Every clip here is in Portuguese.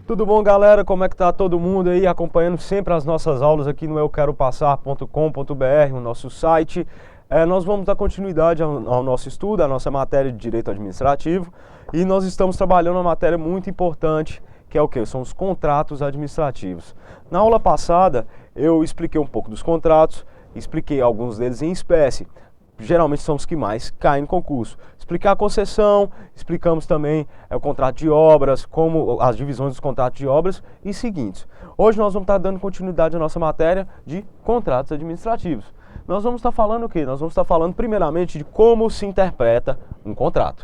Tudo bom, galera? Como é que tá todo mundo aí acompanhando sempre as nossas aulas aqui no euqueropassar.com.br, o nosso site. Nós vamos dar continuidade ao nosso estudo, à nossa matéria de Direito Administrativo, e nós estamos trabalhando uma matéria muito importante, que é o quê? São os contratos administrativos. Na aula passada, eu expliquei um pouco dos contratos, expliquei alguns deles em espécie. Geralmente são os que mais caem no concurso. Explicar a concessão, explicamos também o contrato de obras, como as divisões dos contratos de obras e seguintes. Hoje nós vamos estar dando continuidade à nossa matéria de contratos administrativos. Nós vamos estar falando o quê? Nós vamos estar falando primeiramente de como se interpreta um contrato.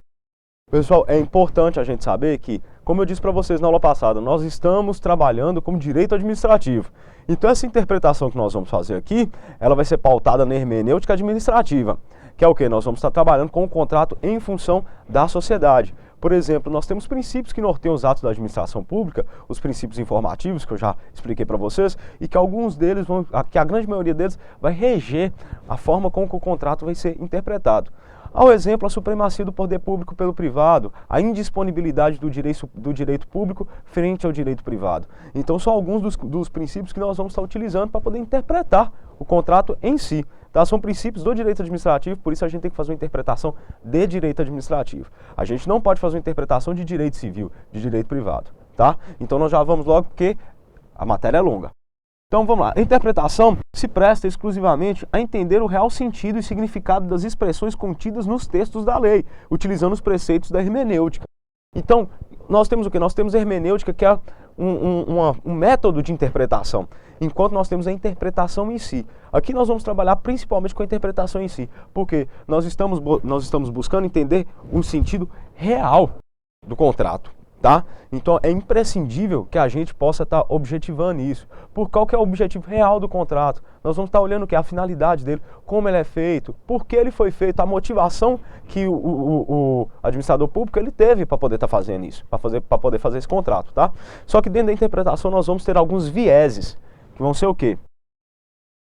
Pessoal, é importante a gente saber que, como eu disse para vocês na aula passada, nós estamos trabalhando com direito administrativo. Então essa interpretação que nós vamos fazer aqui, ela vai ser pautada na hermenêutica administrativa, que é o que? Nós vamos estar trabalhando com o contrato em função da sociedade. Por exemplo, nós temos princípios que norteiam os atos da administração pública, os princípios informativos, que eu já expliquei para vocês, e que alguns deles, que a grande maioria deles, vai reger a forma como que o contrato vai ser interpretado. Ao exemplo, a supremacia do poder público pelo privado, a indisponibilidade do direito público frente ao direito privado. Então, são alguns dos princípios que nós vamos estar utilizando para poder interpretar o contrato em si. Tá? São princípios do direito administrativo, por isso a gente tem que fazer uma interpretação de direito administrativo. A gente não pode fazer uma interpretação de direito civil, de direito privado. Tá? Então, nós já vamos logo, porque a matéria é longa. Então vamos lá, a interpretação se presta exclusivamente a entender o real sentido e significado das expressões contidas nos textos da lei, utilizando os preceitos da hermenêutica. Então, nós temos o quê? Nós temos a hermenêutica, que é um método de interpretação, enquanto nós temos a interpretação em si. Aqui nós vamos trabalhar principalmente com a interpretação em si, porque nós estamos buscando entender o sentido real do contrato. Tá? Então é imprescindível que a gente possa estar objetivando isso. Por qual que é o objetivo real do contrato? Nós vamos estar olhando o que é a finalidade dele, como ele é feito, por que ele foi feito, a motivação que o administrador público ele teve para poder estar fazendo isso, para poder fazer esse contrato. Tá? Só que dentro da interpretação nós vamos ter alguns vieses, que vão ser o quê?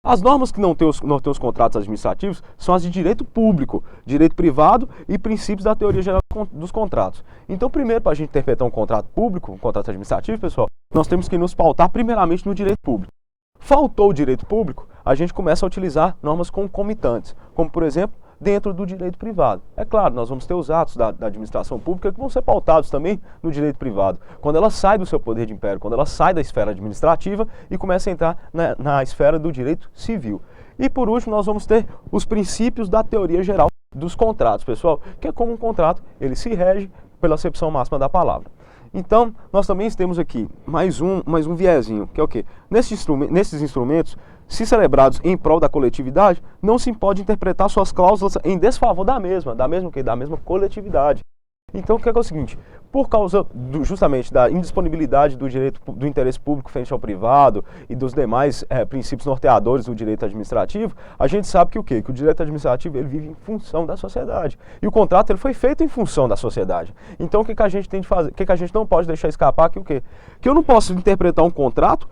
As normas que não têm os contratos administrativos são as de direito público, direito privado e princípios da teoria geral dos contratos. Então, primeiro, para a gente interpretar um contrato público, um contrato administrativo, pessoal, nós temos que nos pautar primeiramente no direito público. Faltou o direito público, a gente começa a utilizar normas concomitantes, como, por exemplo, dentro do direito privado. É claro, nós vamos ter os atos da administração pública que vão ser pautados também no direito privado. Quando ela sai do seu poder de império, quando ela sai da esfera administrativa e começa a entrar na esfera do direito civil. E por último, nós vamos ter os princípios da teoria geral dos contratos, pessoal, que é como um contrato, ele se rege pela acepção máxima da palavra. Então, nós também temos aqui mais um viezinho, que é o quê? Nesses instrumentos, se celebrados em prol da coletividade, não se pode interpretar suas cláusulas em desfavor da mesma coletividade. Então, o que é o seguinte? Por causa justamente da indisponibilidade do interesse público frente ao privado e dos demais princípios norteadores do direito administrativo, a gente sabe que o quê? Que o direito administrativo ele vive em função da sociedade. E o contrato ele foi feito em função da sociedade. Então, o que a gente tem de fazer? O que a gente não pode deixar escapar? Que o quê? Que eu não posso interpretar um contrato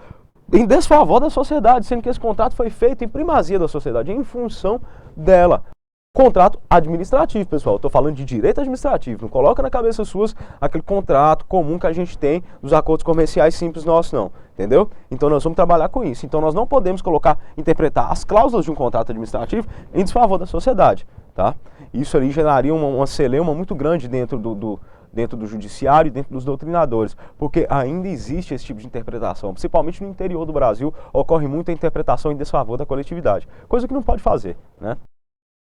em desfavor da sociedade, sendo que esse contrato foi feito em primazia da sociedade, em função dela. Contrato administrativo, pessoal. Estou falando de direito administrativo. Não coloca na cabeça suas aquele contrato comum que a gente tem dos acordos comerciais simples nossos, não. Entendeu? Então nós vamos trabalhar com isso. Então nós não podemos interpretar as cláusulas de um contrato administrativo em desfavor da sociedade. Tá? Isso ali geraria uma celeuma muito grande dentro do judiciário e dentro dos doutrinadores, porque ainda existe esse tipo de interpretação, principalmente no interior do Brasil, ocorre muito a interpretação em desfavor da coletividade, coisa que não pode fazer, né?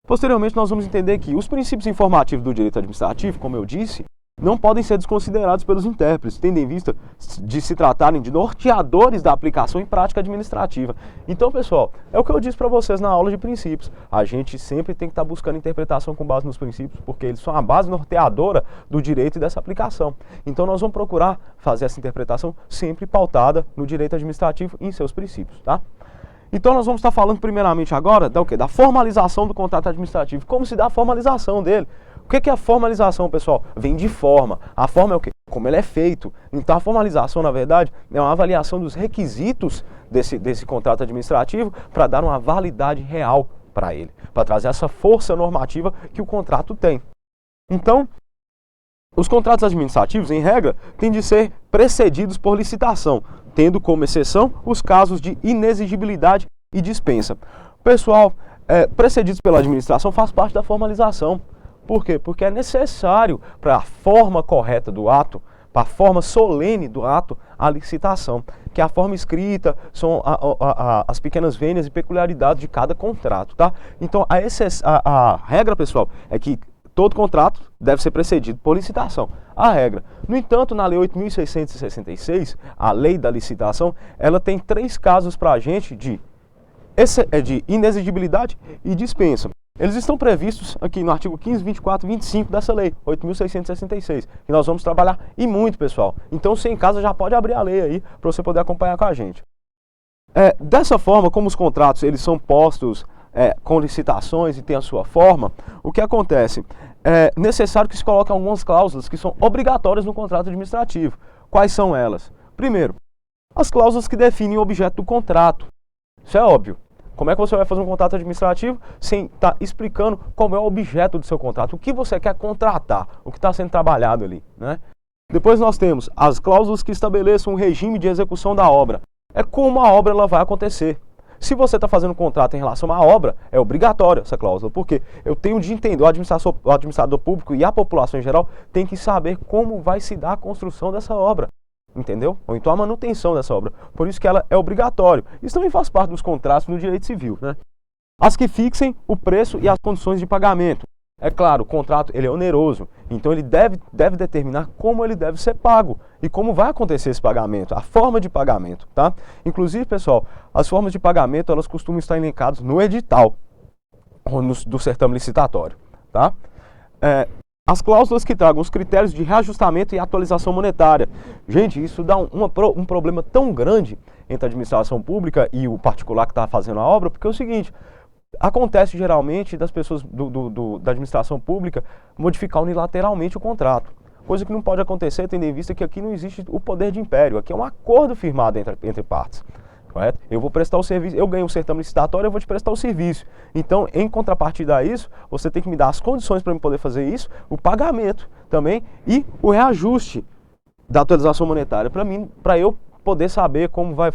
Posteriormente, nós vamos entender que os princípios informativos do direito administrativo, como eu disse, não podem ser desconsiderados pelos intérpretes, tendo em vista de se tratarem de norteadores da aplicação em prática administrativa. Então, pessoal, é o que eu disse para vocês na aula de princípios. A gente sempre tem que estar buscando interpretação com base nos princípios, porque eles são a base norteadora do direito e dessa aplicação. Então, nós vamos procurar fazer essa interpretação sempre pautada no direito administrativo e em seus princípios, tá? Então nós vamos estar falando primeiramente agora da formalização do contrato administrativo. Como se dá a formalização dele? O que é a formalização, pessoal? Vem de forma. A forma é o quê? Como ele é feito. Então a formalização, na verdade, é uma avaliação dos requisitos desse contrato administrativo para dar uma validade real para ele, para trazer essa força normativa que o contrato tem. Então, Os contratos administrativos, em regra, têm de ser precedidos por licitação, tendo como exceção os casos de inexigibilidade e dispensa. Pessoal, precedidos pela administração faz parte da formalização. Por quê? Porque é necessário para a forma correta do ato, para a forma solene do ato, a licitação, que é a forma escrita, são as pequenas vênias e peculiaridades de cada contrato, tá? Então, a regra, pessoal, é que todo contrato deve ser precedido por licitação, a regra. No entanto, na Lei 8.666, a Lei da Licitação, ela tem 3 casos para a gente de inexigibilidade e dispensa. Eles estão previstos aqui no artigo 15, 24 e 25 dessa lei, 8.666, que nós vamos trabalhar e muito, pessoal. Então, você em casa já pode abrir a lei aí para você poder acompanhar com a gente. Dessa forma, como os contratos eles são postos com licitações e tem a sua forma, o que acontece? É necessário que se coloque algumas cláusulas que são obrigatórias no contrato administrativo. Quais são elas? Primeiro, as cláusulas que definem o objeto do contrato. Isso é óbvio. Como é que você vai fazer um contrato administrativo sem estar explicando qual é o objeto do seu contrato, o que você quer contratar, o que está sendo trabalhado ali, né? Depois nós temos as cláusulas que estabeleçam o regime de execução da obra. É como a obra ela vai acontecer. Se você está fazendo um contrato em relação à obra, é obrigatório essa cláusula, porque eu tenho de entender, o administrador público e a população em geral tem que saber como vai se dar a construção dessa obra. Entendeu? Ou então a manutenção dessa obra. Por isso que ela é obrigatório. Isso também faz parte dos contratos no direito civil, né? As que fixem o preço e as condições de pagamento. É claro, o contrato ele é oneroso, então ele deve determinar como ele deve ser pago e como vai acontecer esse pagamento, a forma de pagamento, tá? Inclusive, pessoal, as formas de pagamento elas costumam estar elencadas no edital do certame licitatório, tá? As cláusulas que tragam os critérios de reajustamento e atualização monetária. Gente, isso dá um problema tão grande entre a administração pública e o particular que está fazendo a obra, porque é o seguinte, acontece geralmente das pessoas da administração pública modificar unilateralmente o contrato. Coisa que não pode acontecer, tendo em vista que aqui não existe o poder de império, aqui é um acordo firmado entre partes. Correto? Eu vou prestar o serviço, eu ganho um certame licitatório, eu vou te prestar o serviço. Então, em contrapartida a isso, você tem que me dar as condições para eu poder fazer isso, o pagamento também e o reajuste da atualização monetária para eu poder saber como vai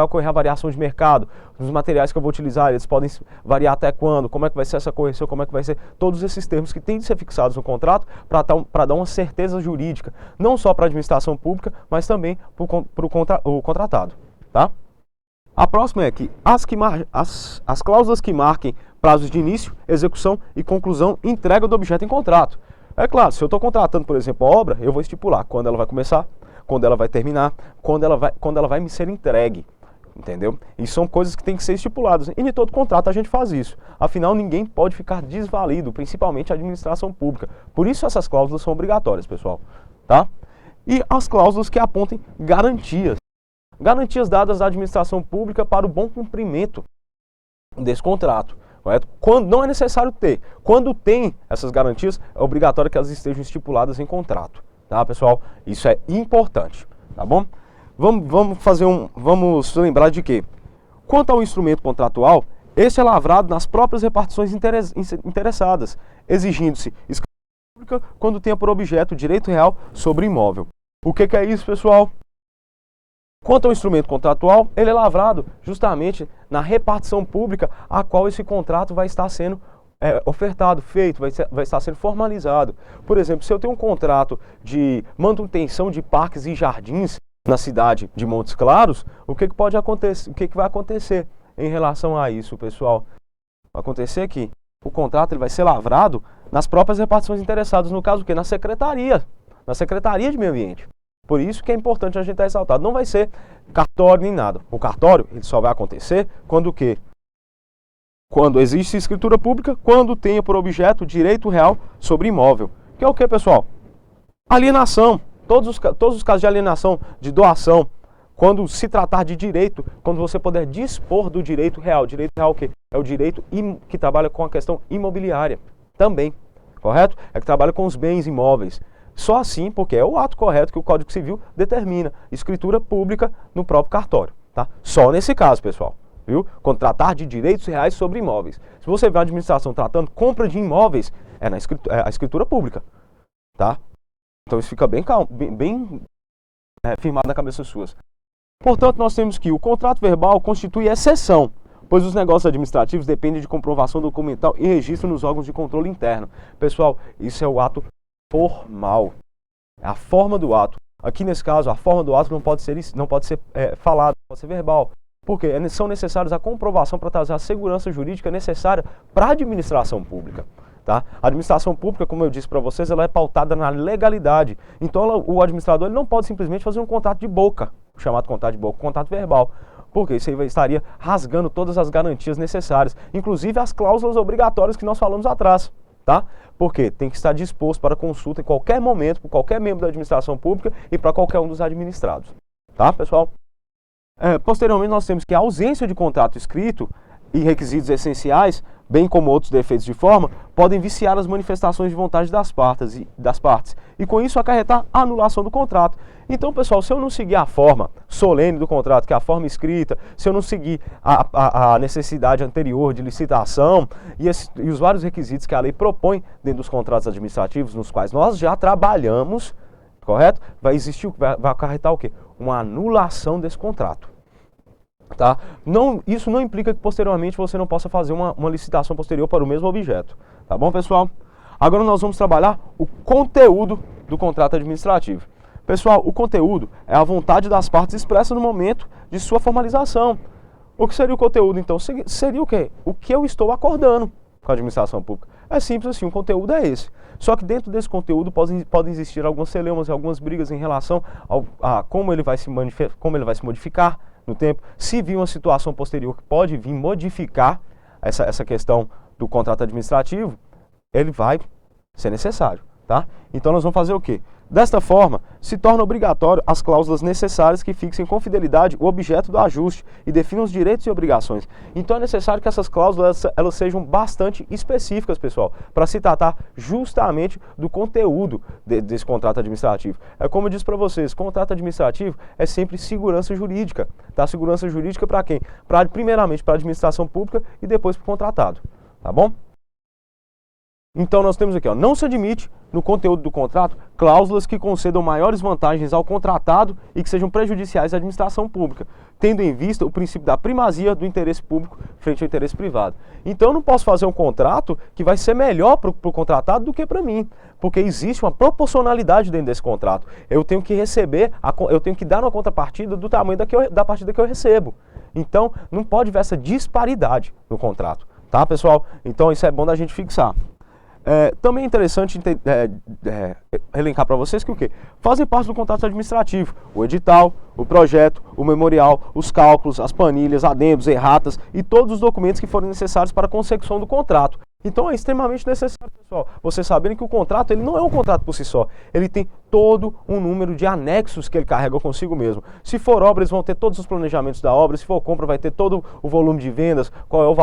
ocorrer a variação de mercado, os materiais que eu vou utilizar, eles podem variar até quando, como é que vai ser essa correção, como é que vai ser, todos esses termos que têm de ser fixados no contrato para dar uma certeza jurídica, não só para a administração pública, mas também para o contratado, tá? A próxima é que as cláusulas que marquem prazos de início, execução e conclusão e entrega do objeto em contrato. É claro, se eu estou contratando, por exemplo, a obra, eu vou estipular quando ela vai começar, quando ela vai terminar, quando ela vai me ser entregue, entendeu? E são coisas que têm que ser estipuladas. E em todo contrato a gente faz isso. Afinal, ninguém pode ficar desvalido, principalmente a administração pública. Por isso essas cláusulas são obrigatórias, pessoal, tá? E as cláusulas que apontem garantias. Garantias dadas à administração pública para o bom cumprimento desse contrato. Correto? Quando não é necessário ter. Quando tem essas garantias, é obrigatório que elas estejam estipuladas em contrato. Tá, pessoal? Isso é importante. Tá bom? Vamos lembrar de que, quanto ao instrumento contratual, esse é lavrado nas próprias repartições interessadas, exigindo-se escritura pública quando tenha por objeto o direito real sobre imóvel. O que é isso, pessoal? Quanto ao instrumento contratual, ele é lavrado justamente na repartição pública a qual esse contrato vai estar sendo ofertado, feito, vai estar sendo formalizado. Por exemplo, se eu tenho um contrato de manutenção de parques e jardins na cidade de Montes Claros, o que pode acontecer? O que vai acontecer em relação a isso, pessoal? Vai acontecer que o contrato ele vai ser lavrado nas próprias repartições interessadas, no caso o quê? Na Secretaria de Meio Ambiente. Por isso que é importante a gente estar ressaltado. Não vai ser cartório nem nada. O cartório ele só vai acontecer quando o quê? Quando existe escritura pública, quando tenha por objeto direito real sobre imóvel. Que é o que, pessoal? Alienação. Todos os casos de alienação, de doação, quando se tratar de direito, quando você puder dispor do direito real. Direito real o quê? É o direito que trabalha com a questão imobiliária também. Correto? É que trabalha com os bens imóveis. Só assim, porque é o ato correto que o Código Civil determina, escritura pública no próprio cartório, tá? Só nesse caso, pessoal, viu? Contratar de direitos reais sobre imóveis. Se você vê a administração tratando compra de imóveis, é a escritura pública, tá? Então isso fica bem calmo, bem firmado na cabeça suas. Portanto, nós temos que o contrato verbal constitui exceção, pois os negócios administrativos dependem de comprovação documental e registro nos órgãos de controle interno. Pessoal, isso é o ato formal, é a forma do ato. Aqui nesse caso, a forma do ato não pode ser falada, não pode ser verbal, porque são necessários a comprovação para trazer a segurança jurídica necessária para a administração pública. Tá? A administração pública, como eu disse para vocês, ela é pautada na legalidade. Então o administrador ele não pode simplesmente fazer um contrato de boca, chamado contrato de boca, contrato verbal, porque isso aí estaria rasgando todas as garantias necessárias, inclusive as cláusulas obrigatórias que nós falamos atrás. Tá? Porque tem que estar disposto para consulta em qualquer momento, por qualquer membro da administração pública e para qualquer um dos administrados. Tá, pessoal? Posteriormente, nós temos que a ausência de contrato escrito e requisitos essenciais, bem como outros defeitos de forma, podem viciar as manifestações de vontade das partes e com isso acarretar a anulação do contrato. Então, pessoal, se eu não seguir a forma solene do contrato, que é a forma escrita, se eu não seguir a necessidade anterior de licitação e os vários requisitos que a lei propõe dentro dos contratos administrativos, nos quais nós já trabalhamos, correto? Vai acarretar o quê? Uma anulação desse contrato. Tá? Isso não implica que posteriormente você não possa fazer uma licitação posterior para o mesmo objeto. Tá bom, pessoal? Agora nós vamos trabalhar o conteúdo do contrato administrativo. Pessoal, o conteúdo é a vontade das partes expressa no momento de sua formalização. O que seria o conteúdo, então? Seria o quê? O que eu estou acordando com a administração pública. É simples assim, o conteúdo é esse. Só que dentro desse conteúdo podem existir algumas celeumas e algumas brigas em relação a como ele vai se modificar no tempo. Se vir uma situação posterior que pode vir modificar essa questão do contrato administrativo, ele vai ser necessário, tá? Então nós vamos fazer o quê? Desta forma, se torna obrigatório as cláusulas necessárias que fixem com fidelidade o objeto do ajuste e definam os direitos e obrigações. Então é necessário que essas cláusulas elas sejam bastante específicas, pessoal, para se tratar justamente do conteúdo desse contrato administrativo. É como eu disse para vocês, contrato administrativo é sempre segurança jurídica. Tá? Segurança jurídica para quem? Primeiramente para a administração pública e depois para o contratado. Tá bom? Então nós temos aqui, ó, não se admite no conteúdo do contrato cláusulas que concedam maiores vantagens ao contratado e que sejam prejudiciais à administração pública, tendo em vista o princípio da primazia do interesse público frente ao interesse privado. Então eu não posso fazer um contrato que vai ser melhor para o contratado do que para mim, porque existe uma proporcionalidade dentro desse contrato. Eu tenho que receber, eu tenho que dar uma contrapartida do tamanho da partida que eu recebo. Então não pode haver essa disparidade no contrato, tá, pessoal? Então isso é bom da gente fixar. Também é interessante elencar para vocês que o quê? Fazem parte do contrato administrativo o edital, o projeto, o memorial, os cálculos, as planilhas, adendos, erratas e todos os documentos que forem necessários para a consecução do contrato. Então é extremamente necessário, pessoal, vocês saberem que o contrato ele não é um contrato por si só, ele tem todo um número de anexos que ele carrega consigo mesmo. Se for obra, eles vão ter todos os planejamentos da obra, se for compra, vai ter todo o volume de vendas, qual é o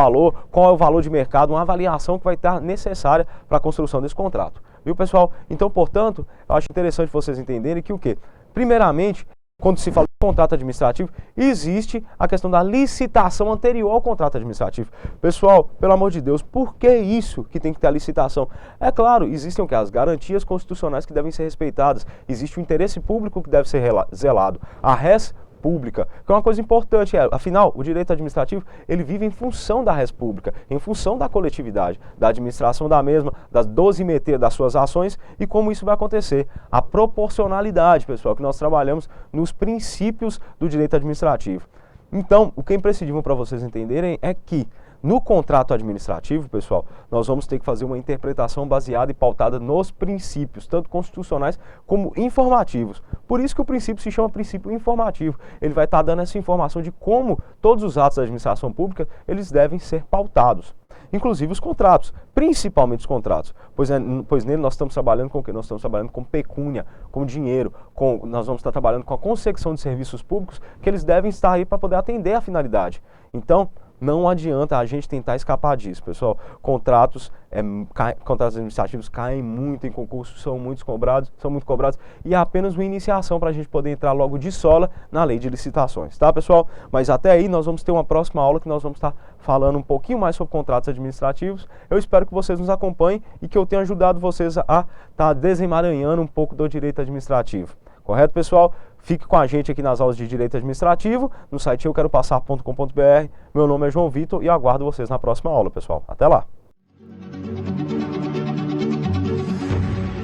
valor de mercado, uma avaliação que vai estar necessária para a construção desse contrato. Viu, pessoal? Então, portanto, eu acho interessante vocês entenderem que o quê? Primeiramente, quando se fala de contrato administrativo, existe a questão da licitação anterior ao contrato administrativo. Pessoal, pelo amor de Deus, por que isso que tem que ter a licitação? É claro, existem o quê? As garantias constitucionais que devem ser respeitadas, existe o interesse público que deve ser zelado, a res pública, que é uma coisa importante, afinal, o direito administrativo, ele vive em função da res pública, em função da coletividade, da administração da mesma, das dosimetria das suas ações e como isso vai acontecer. A proporcionalidade, pessoal, que nós trabalhamos nos princípios do direito administrativo. Então, o que é imprescindível para vocês entenderem é que no contrato administrativo, pessoal, nós vamos ter que fazer uma interpretação baseada e pautada nos princípios, tanto constitucionais como informativos. Por isso que o princípio se chama princípio informativo. Ele vai estar dando essa informação de como todos os atos da administração pública, eles devem ser pautados. Inclusive os contratos, principalmente os contratos, pois nele nós estamos trabalhando com o quê? Nós estamos trabalhando com pecúnia, com dinheiro, nós vamos estar trabalhando com a consecução de serviços públicos que eles devem estar aí para poder atender a finalidade. Então, não adianta a gente tentar escapar disso, pessoal. Contratos administrativos caem muito em concurso, são muito cobrados, e é apenas uma iniciação para a gente poder entrar logo de sola na lei de licitações, tá, pessoal? Mas até aí nós vamos ter uma próxima aula que nós vamos estar falando um pouquinho mais sobre contratos administrativos. Eu espero que vocês nos acompanhem e que eu tenha ajudado vocês a estar desemaranhando um pouco do direito administrativo. Correto, pessoal? Fique com a gente aqui nas aulas de Direito Administrativo, no site euqueropassar.com.br. Meu nome é João Vitor e aguardo vocês na próxima aula, pessoal. Até lá!